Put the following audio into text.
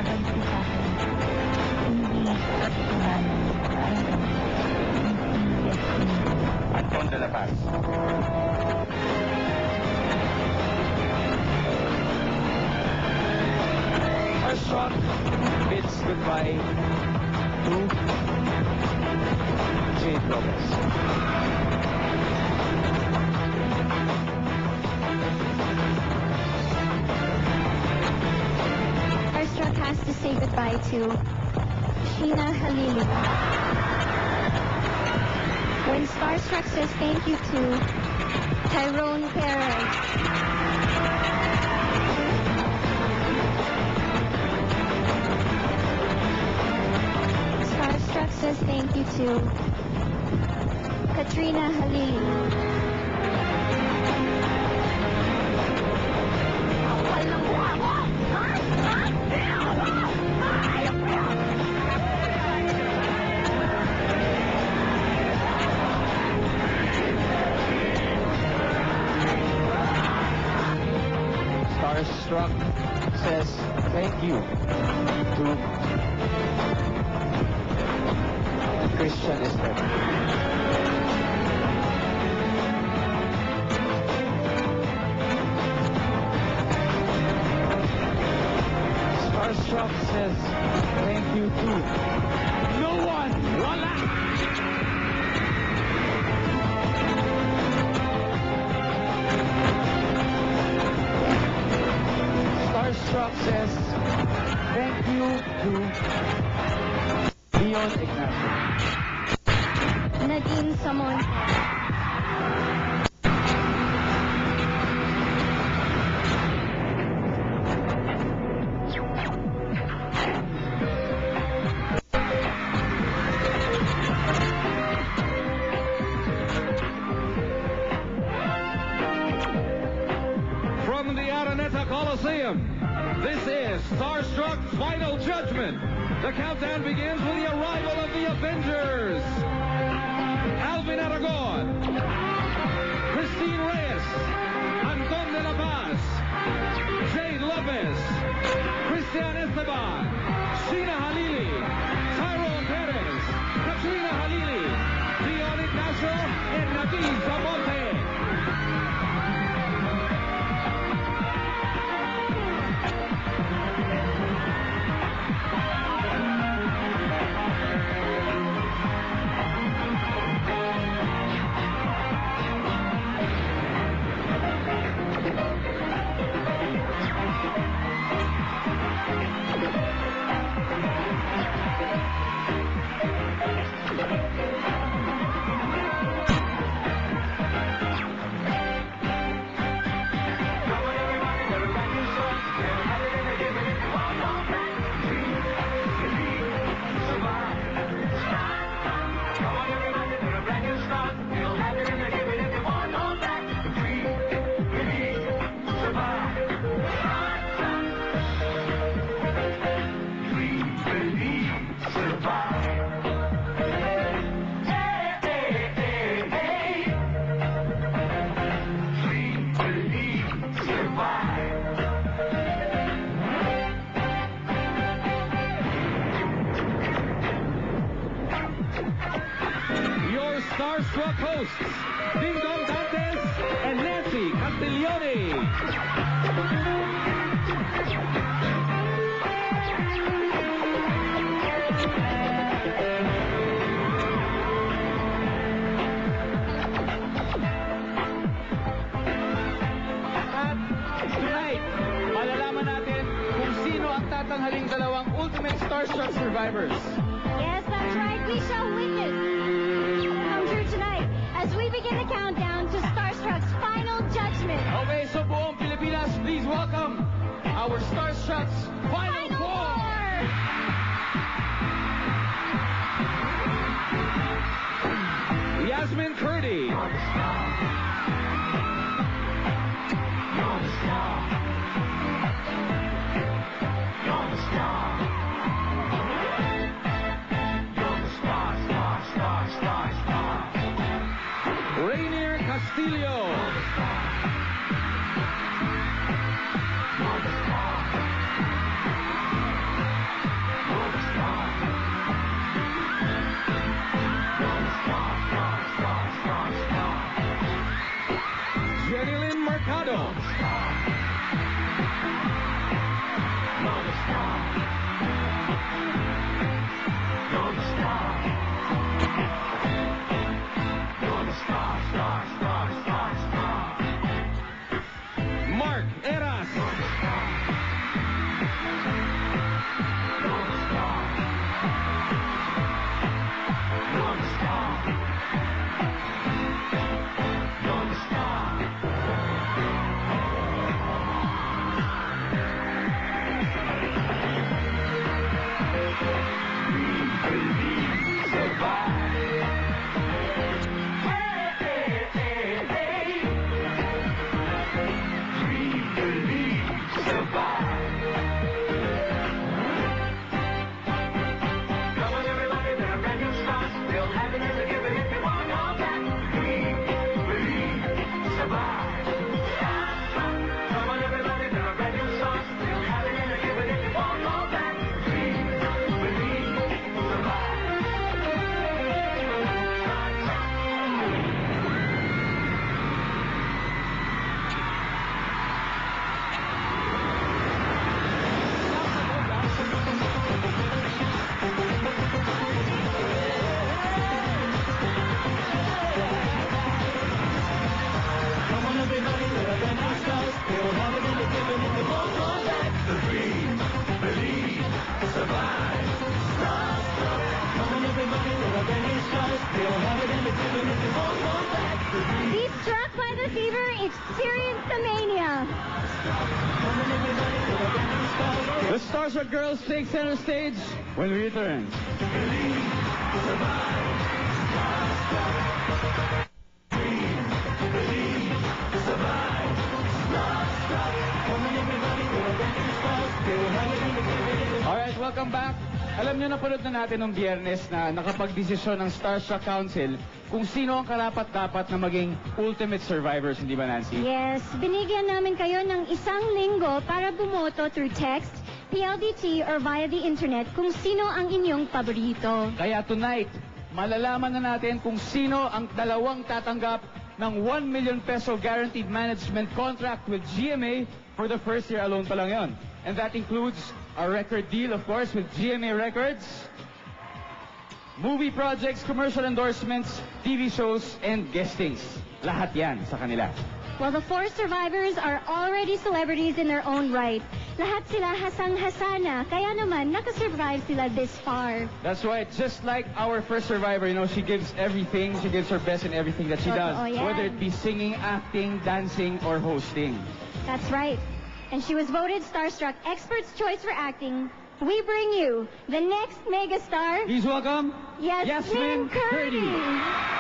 nakakaganti sa akin. Hindi katotohanan. Parang hindi yes. Anton de la Paz. First shot bids goodbye to Jade Lopez. Starstruck has to say goodbye to Sheena Halili. When Starstruck says thank you to Tyrone Perez. Starstruck says thank you to Katrina Halili. Starstruck says thank you to Christian Esteban. Starstruck says thank you to no one. Wala! Starstruck says thank you to Leon Ignacio. Nadine Samon. From the Araneta Coliseum, this is Starstruck's Final Judgment. The countdown begins with the arrival of the Avengers. Alvin Aragon, Christine Reyes, Anton de la Paz, Jade Lopez, Christian Esteban, Sheena Halili, Tyrone Perez, Katrina Halili, Leon Ignacio, and Nadine Zamonte. Starstruck hosts, Ding Dong Dantes and Nancy Castiglione. At tonight, malalaman natin kung sino ang tatanghaling dalawang Ultimate Starstruck survivors. Yes, that's right. We shall witness. Come true tonight as we begin the countdown to Starstruck's Final Judgment. Okay, so buong Pilipinas, please welcome our Starstruck's Final Four! Yasmin Curdy, Rainier Castillo, experience the mania. The Starstruck girls take center stage when we return. Alright, welcome back. Alam niyo, napanood na natin nung Biyernes na nakapag-desisyon ng Starstruck Council kung sino ang karapat-dapat na maging ultimate survivors, hindi ba, Nancy? Yes, binigyan namin kayo ng isang linggo para bumoto through text, PLDT, or via the internet kung sino ang inyong paborito. Kaya tonight, malalaman na natin kung sino ang dalawang tatanggap ng 1 million peso guaranteed management contract with GMA for the first year alone pa lang yon. And that includes a record deal, of course, with GMA Records, movie projects, commercial endorsements, TV shows, and guestings. Lahat yan sa kanila. Well, the 4 survivors are already celebrities in their own right. Lahat sila hasang-hasana, kaya naman nakasurvive sila this far. That's right. Just like our first survivor, you know, she gives everything. She gives her best in everything that she does. Yeah. Whether it be singing, acting, dancing, or hosting. That's right. And she was voted Starstruck Expert's Choice for Acting. We bring you the next megastar, Please welcome Yasmin Curdy.